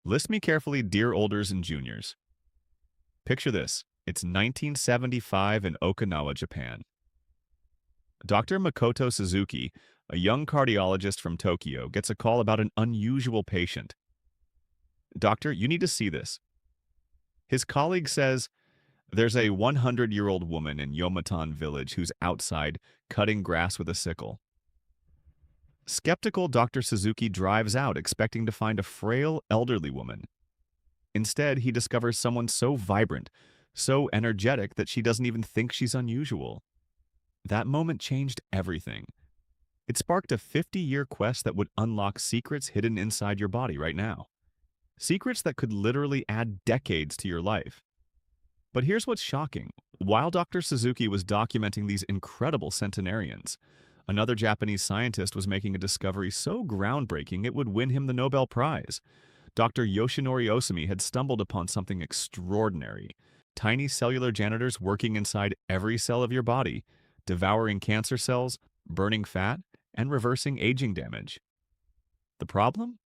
List me carefully, dear olders and juniors. Picture this. It's 1975 in Okinawa, Japan. Dr. Makoto Suzuki, a young cardiologist from Tokyo, gets a call about an unusual patient. Doctor, you need to see this. His colleague says, there's a 100-year-old woman in Yomatan village who's outside cutting grass with a sickle. Skeptical Dr. Suzuki drives out expecting to find a frail, elderly woman. Instead, he discovers someone so vibrant, so energetic that she doesn't even think she's unusual. That moment changed everything. It sparked a 50-year quest that would unlock secrets hidden inside your body right now. Secrets that could literally add decades to your life. But here's what's shocking. While Dr. Suzuki was documenting these incredible centenarians, another Japanese scientist was making a discovery so groundbreaking it would win him the Nobel Prize. Dr. Yoshinori Osumi had stumbled upon something extraordinary. Tiny cellular janitors working inside every cell of your body, devouring cancer cells, burning fat, and reversing aging damage. The problem?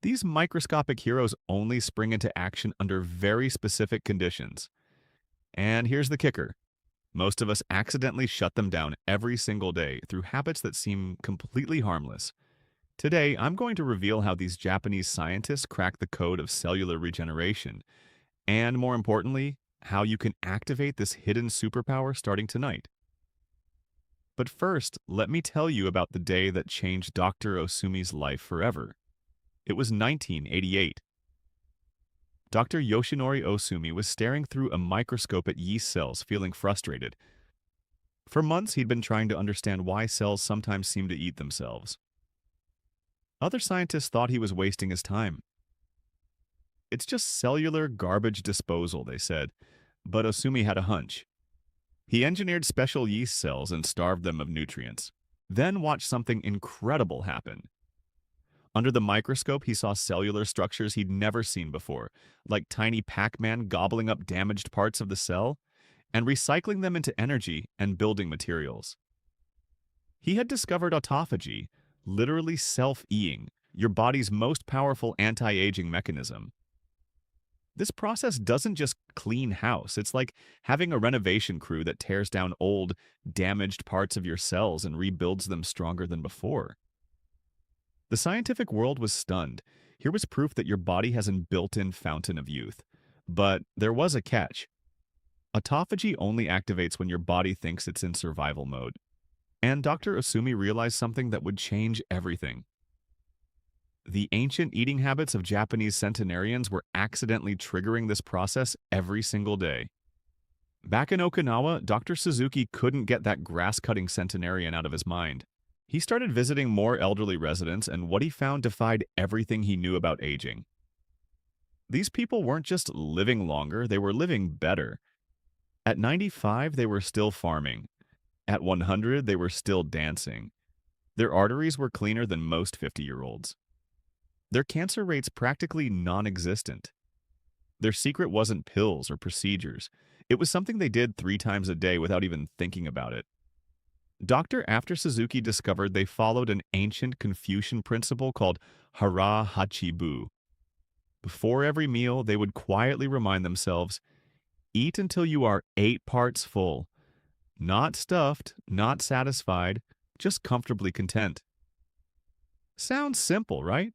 These microscopic heroes only spring into action under very specific conditions. And here's the kicker. Most of us accidentally shut them down every single day through habits that seem completely harmless. Today, I'm going to reveal how these Japanese scientists cracked the code of cellular regeneration, and more importantly, how you can activate this hidden superpower starting tonight. But first, let me tell you about the day that changed Dr. Osumi's life forever. It was 1988. Dr. Yoshinori Osumi was staring through a microscope at yeast cells, feeling frustrated. For months, he'd been trying to understand why cells sometimes seem to eat themselves. Other scientists thought he was wasting his time. It's just cellular garbage disposal, they said, but Osumi had a hunch. He engineered special yeast cells and starved them of nutrients, then watched something incredible happen. Under the microscope, he saw cellular structures he'd never seen before, like tiny Pac-Man gobbling up damaged parts of the cell and recycling them into energy and building materials. He had discovered autophagy, literally self-eating, your body's most powerful anti-aging mechanism. This process doesn't just clean house. It's like having a renovation crew that tears down old, damaged parts of your cells and rebuilds them stronger than before. The scientific world was stunned. Here was proof that your body has a built-in fountain of youth. But there was a catch. Autophagy only activates when your body thinks it's in survival mode. And Dr. Osumi realized something that would change everything. The ancient eating habits of Japanese centenarians were accidentally triggering this process every single day. Back in Okinawa, Dr. Suzuki couldn't get that grass-cutting centenarian out of his mind. He started visiting more elderly residents, and what he found defied everything he knew about aging. These people weren't just living longer, they were living better. At 95, they were still farming. At 100, they were still dancing. Their arteries were cleaner than most 50-year-olds. Their cancer rates practically non-existent. Their secret wasn't pills or procedures. It was something they did 3 times a day without even thinking about it. After Suzuki discovered they followed an ancient Confucian principle called Hara Hachi Bu. Before every meal, they would quietly remind themselves, eat until you are 8 parts full. Not stuffed, not satisfied, just comfortably content. Sounds simple, right?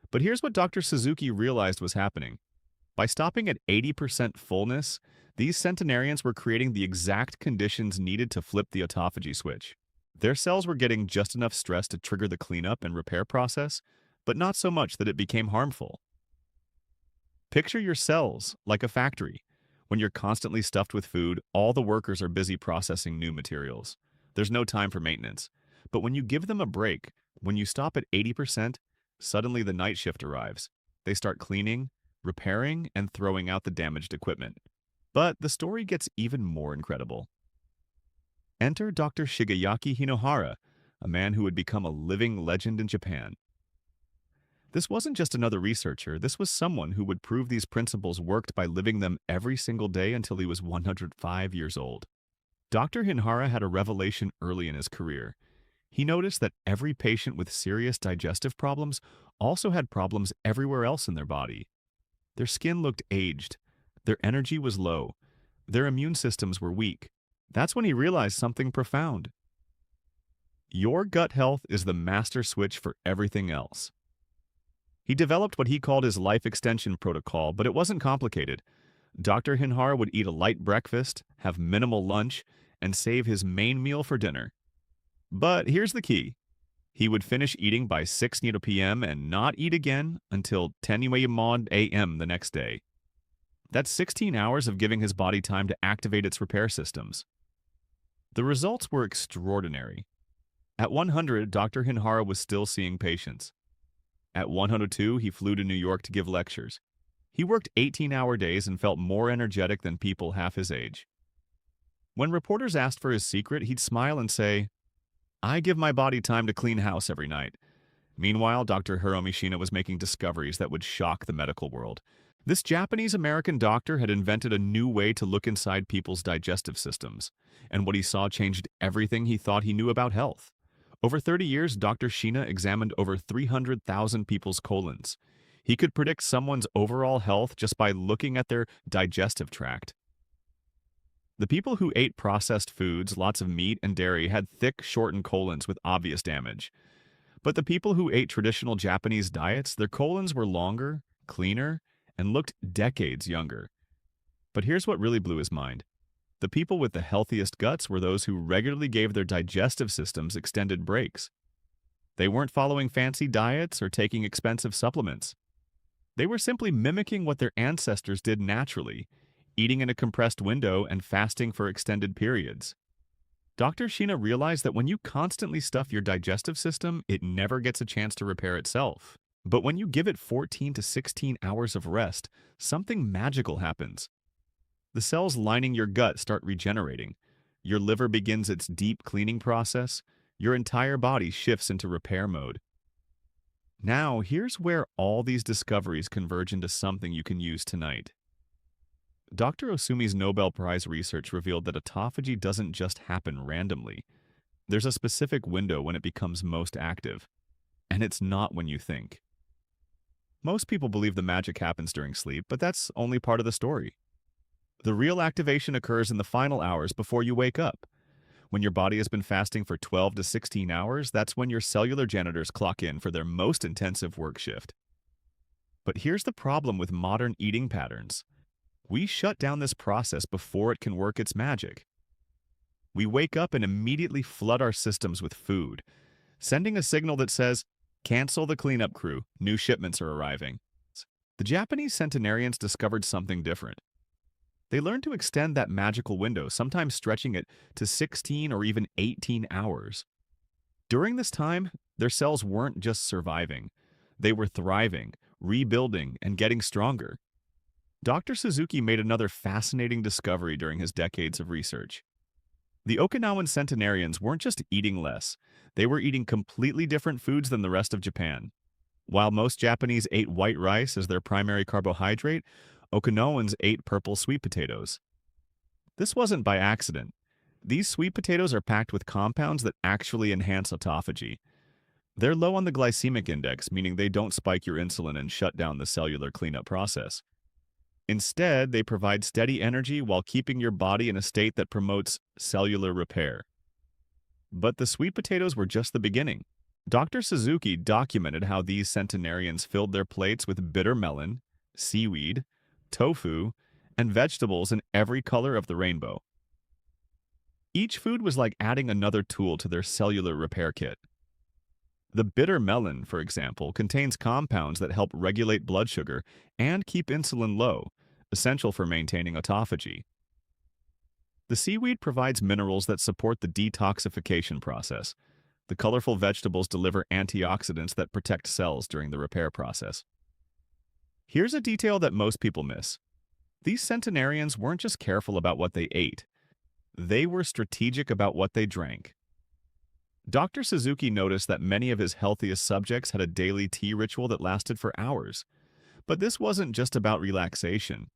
But here's what Dr. Suzuki realized was happening. By stopping at 80% fullness, these centenarians were creating the exact conditions needed to flip the autophagy switch. Their cells were getting just enough stress to trigger the cleanup and repair process, but not so much that it became harmful. Picture your cells like a factory. When you're constantly stuffed with food, all the workers are busy processing new materials. There's no time for maintenance. But when you give them a break, when you stop at 80%, suddenly the night shift arrives. They start cleaning, repairing, and throwing out the damaged equipment. But the story gets even more incredible. Enter Dr. Shigeyaki Hinohara, a man who would become a living legend in Japan. This wasn't just another researcher, this was someone who would prove these principles worked by living them every single day until he was 105 years old. Dr. Hinohara had a revelation early in his career. He noticed that every patient with serious digestive problems also had problems everywhere else in their body. Their skin looked aged. Their energy was low. Their immune systems were weak. That's when he realized something profound. Your gut health is the master switch for everything else. He developed what he called his life extension protocol, but it wasn't complicated. Dr. Hinhara would eat a light breakfast, have minimal lunch, and save his main meal for dinner. But here's the key. He would finish eating by 6 p.m. and not eat again until 10 a.m. the next day. That's 16 hours of giving his body time to activate its repair systems. The results were extraordinary. At 100, Dr. Hinhara was still seeing patients. At 102, he flew to New York to give lectures. He worked 18-hour days and felt more energetic than people half his age. When reporters asked for his secret, he'd smile and say, "I give my body time to clean house every night." Meanwhile, Dr. Hiromi Shina was making discoveries that would shock the medical world. This Japanese-American doctor had invented a new way to look inside people's digestive systems, and what he saw changed everything he thought he knew about health. Over 30 years, Dr. Shina examined over 300,000 people's colons. He could predict someone's overall health just by looking at their digestive tract. The people who ate processed foods, lots of meat and dairy, had thick, shortened colons with obvious damage. But the people who ate traditional Japanese diets, their colons were longer, cleaner, and looked decades younger. But here's what really blew his mind. The people with the healthiest guts were those who regularly gave their digestive systems extended breaks. They weren't following fancy diets or taking expensive supplements. They were simply mimicking what their ancestors did naturally, eating in a compressed window and fasting for extended periods. Dr. Shina realized that when you constantly stuff your digestive system, it never gets a chance to repair itself. But when you give it 14 to 16 hours of rest, something magical happens. The cells lining your gut start regenerating. Your liver begins its deep cleaning process. Your entire body shifts into repair mode. Now, here's where all these discoveries converge into something you can use tonight. Dr. Osumi's Nobel Prize research revealed that autophagy doesn't just happen randomly. There's a specific window when it becomes most active. And it's not when you think. Most people believe the magic happens during sleep, but that's only part of the story. The real activation occurs in the final hours before you wake up. When your body has been fasting for 12 to 16 hours, that's when your cellular janitors clock in for their most intensive work shift. But here's the problem with modern eating patterns. We shut down this process before it can work its magic. We wake up and immediately flood our systems with food, sending a signal that says, "Cancel the cleanup crew, new shipments are arriving." The Japanese centenarians discovered something different. They learned to extend that magical window, sometimes stretching it to 16 or even 18 hours. During this time, their cells weren't just surviving. They were thriving, rebuilding, and getting stronger. Dr. Suzuki made another fascinating discovery during his decades of research. The Okinawan centenarians weren't just eating less. They were eating completely different foods than the rest of Japan. While most Japanese ate white rice as their primary carbohydrate, Okinawans ate purple sweet potatoes. This wasn't by accident. These sweet potatoes are packed with compounds that actually enhance autophagy. They're low on the glycemic index, meaning they don't spike your insulin and shut down the cellular cleanup process. Instead, they provide steady energy while keeping your body in a state that promotes cellular repair. But the sweet potatoes were just the beginning. Dr. Suzuki documented how these centenarians filled their plates with bitter melon, seaweed, tofu, and vegetables in every color of the rainbow. Each food was like adding another tool to their cellular repair kit. The bitter melon, for example, contains compounds that help regulate blood sugar and keep insulin low, essential for maintaining autophagy. The seaweed provides minerals that support the detoxification process. The colorful vegetables deliver antioxidants that protect cells during the repair process. Here's a detail that most people miss. These centenarians weren't just careful about what they ate. They were strategic about what they drank. Dr. Suzuki noticed that many of his healthiest subjects had a daily tea ritual that lasted for hours. But this wasn't just about relaxation.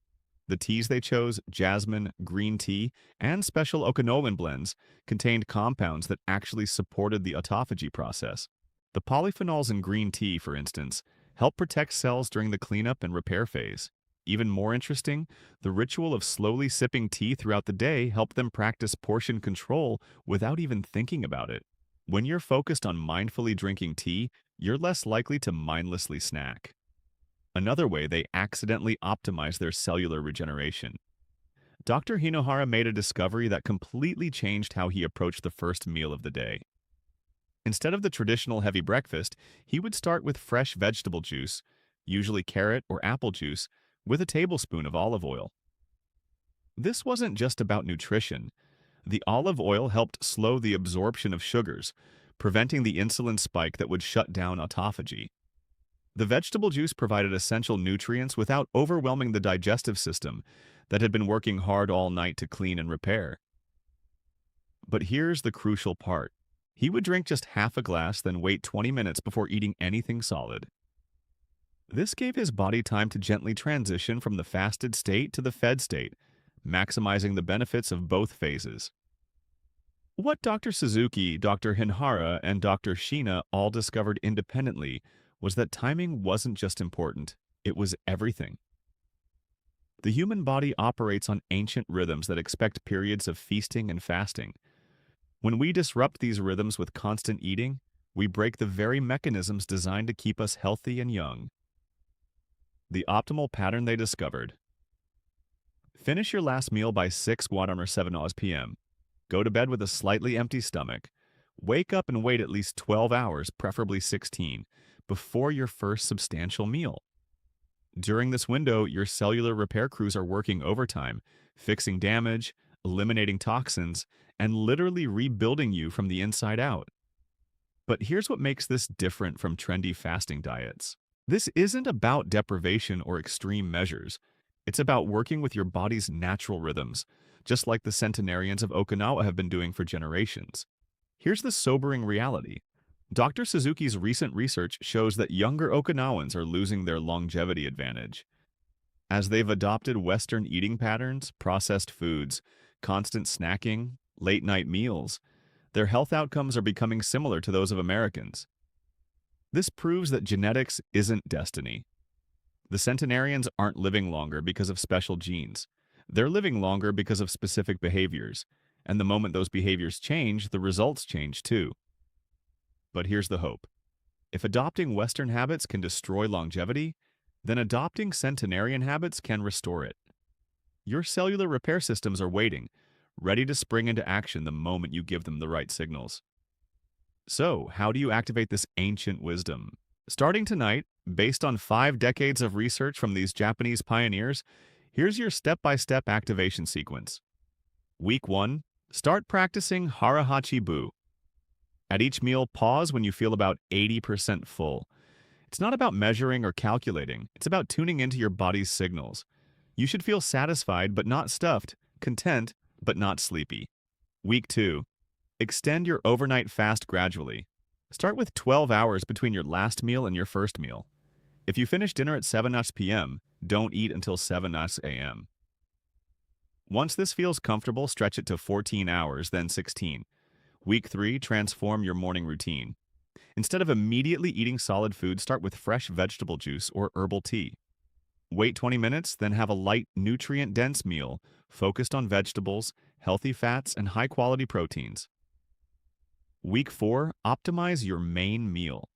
The teas they chose, jasmine, green tea, and special Okinawan blends, contained compounds that actually supported the autophagy process. The polyphenols in green tea, for instance, help protect cells during the cleanup and repair phase. Even more interesting, the ritual of slowly sipping tea throughout the day helped them practice portion control without even thinking about it. When you're focused on mindfully drinking tea, you're less likely to mindlessly snack. Another way, they accidentally optimize their cellular regeneration. Dr. Hinohara made a discovery that completely changed how he approached the first meal of the day. Instead of the traditional heavy breakfast, he would start with fresh vegetable juice, usually carrot or apple juice, with a tablespoon of olive oil. This wasn't just about nutrition. The olive oil helped slow the absorption of sugars, preventing the insulin spike that would shut down autophagy. The vegetable juice provided essential nutrients without overwhelming the digestive system that had been working hard all night to clean and repair. But here's the crucial part. He would drink just half a glass, then wait 20 minutes before eating anything solid. This gave his body time to gently transition from the fasted state to the fed state, maximizing the benefits of both phases. What Dr. Suzuki, Dr. Hinhara, and Dr. Shina all discovered independently was that timing wasn't just important, it was everything. The human body operates on ancient rhythms that expect periods of feasting and fasting. When we disrupt these rhythms with constant eating, we break the very mechanisms designed to keep us healthy and young. The optimal pattern they discovered. Finish your last meal by 6 or 7 p.m. Go to bed with a slightly empty stomach. Wake up and wait at least 12 hours, preferably 16, before your first substantial meal. During this window, your cellular repair crews are working overtime, fixing damage, eliminating toxins, and literally rebuilding you from the inside out. But here's what makes this different from trendy fasting diets. This isn't about deprivation or extreme measures. It's about working with your body's natural rhythms, just like the centenarians of Okinawa have been doing for generations. Here's the sobering reality. Dr. Suzuki's recent research shows that younger Okinawans are losing their longevity advantage. As they've adopted Western eating patterns, processed foods, constant snacking, late-night meals, their health outcomes are becoming similar to those of Americans. This proves that genetics isn't destiny. The centenarians aren't living longer because of special genes. They're living longer because of specific behaviors, and the moment those behaviors change, the results change too. But here's the hope. If adopting Western habits can destroy longevity, then adopting centenarian habits can restore it. Your cellular repair systems are waiting, ready to spring into action the moment you give them the right signals. So, how do you activate this ancient wisdom? Starting tonight, based on 5 decades of research from these Japanese pioneers, here's your step-by-step activation sequence. Week 1, start practicing Hara Hachi Bu. At each meal, pause when you feel about 80% full. It's not about measuring or calculating. It's about tuning into your body's signals. You should feel satisfied but not stuffed, content but not sleepy. Week 2. Extend your overnight fast gradually. Start with 12 hours between your last meal and your first meal. If you finish dinner at 7 p.m., don't eat until 7 a.m. Once this feels comfortable, stretch it to 14 hours, then 16. Week 3, transform your morning routine. Instead of immediately eating solid food, start with fresh vegetable juice or herbal tea. Wait 20 minutes, then have a light, nutrient-dense meal focused on vegetables, healthy fats, and high-quality proteins. Week 4, optimize your main meal.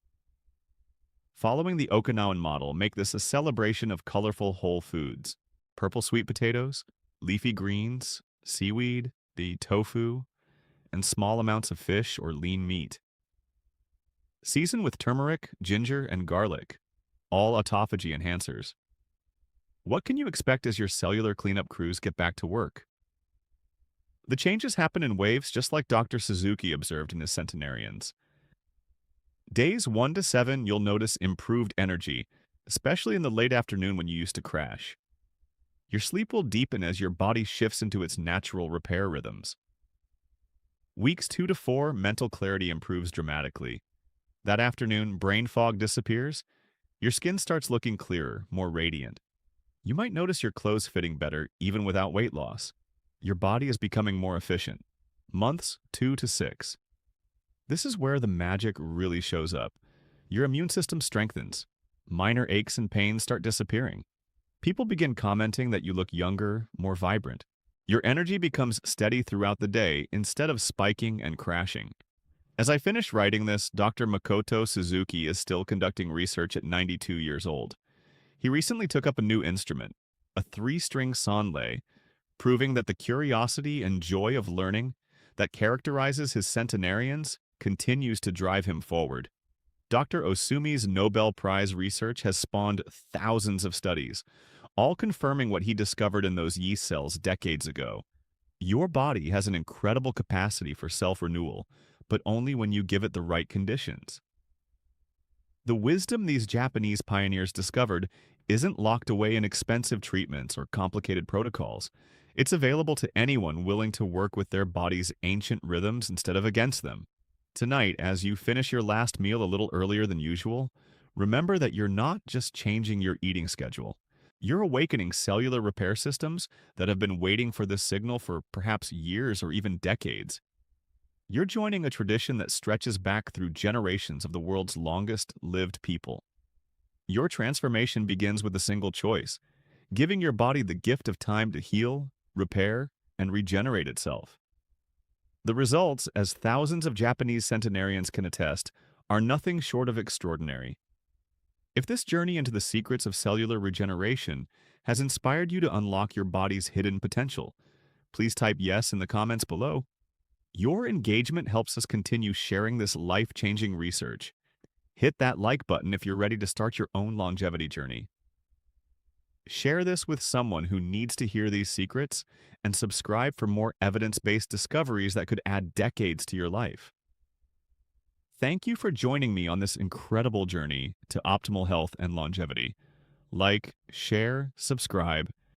Following the Okinawan model, make this a celebration of colorful whole foods. Purple sweet potatoes, leafy greens, seaweed, the tofu, and small amounts of fish or lean meat. Season with turmeric, ginger, and garlic, all autophagy enhancers. What can you expect as your cellular cleanup crews get back to work? The changes happen in waves, just like Dr. Suzuki observed in his centenarians. Days 1 to 7, you'll notice improved energy, especially in the late afternoon when you used to crash. Your sleep will deepen as your body shifts into its natural repair rhythms. Weeks 2 to 4, mental clarity improves dramatically. That afternoon, brain fog disappears. Your skin starts looking clearer, more radiant. You might notice your clothes fitting better even without weight loss. Your body is becoming more efficient. Months 2 to 6. This is where the magic really shows up. Your immune system strengthens. Minor aches and pains start disappearing. People begin commenting that you look younger, more vibrant. Your energy becomes steady throughout the day instead of spiking and crashing. As I finish writing this, Dr. Makoto Suzuki is still conducting research at 92 years old. He recently took up a new instrument, a three-string sonlei, proving that the curiosity and joy of learning that characterizes his centenarians continues to drive him forward. Dr. Osumi's Nobel Prize research has spawned thousands of studies, all confirming what he discovered in those yeast cells decades ago. Your body has an incredible capacity for self-renewal, but only when you give it the right conditions. The wisdom these Japanese pioneers discovered isn't locked away in expensive treatments or complicated protocols. It's available to anyone willing to work with their body's ancient rhythms instead of against them. Tonight, as you finish your last meal a little earlier than usual, remember that you're not just changing your eating schedule. You're awakening cellular repair systems that have been waiting for this signal for perhaps years or even decades. You're joining a tradition that stretches back through generations of the world's longest-lived people. Your transformation begins with a single choice, giving your body the gift of time to heal, repair, and regenerate itself. The results, as thousands of Japanese centenarians can attest, are nothing short of extraordinary. If this journey into the secrets of cellular regeneration has inspired you to unlock your body's hidden potential, please type yes in the comments below. Your engagement helps us continue sharing this life-changing research. Hit that like button if you're ready to start your own longevity journey. Share this with someone who needs to hear these secrets, and subscribe for more evidence-based discoveries that could add decades to your life. Thank you for joining me on this incredible journey to optimal health and longevity. Like, share, subscribe,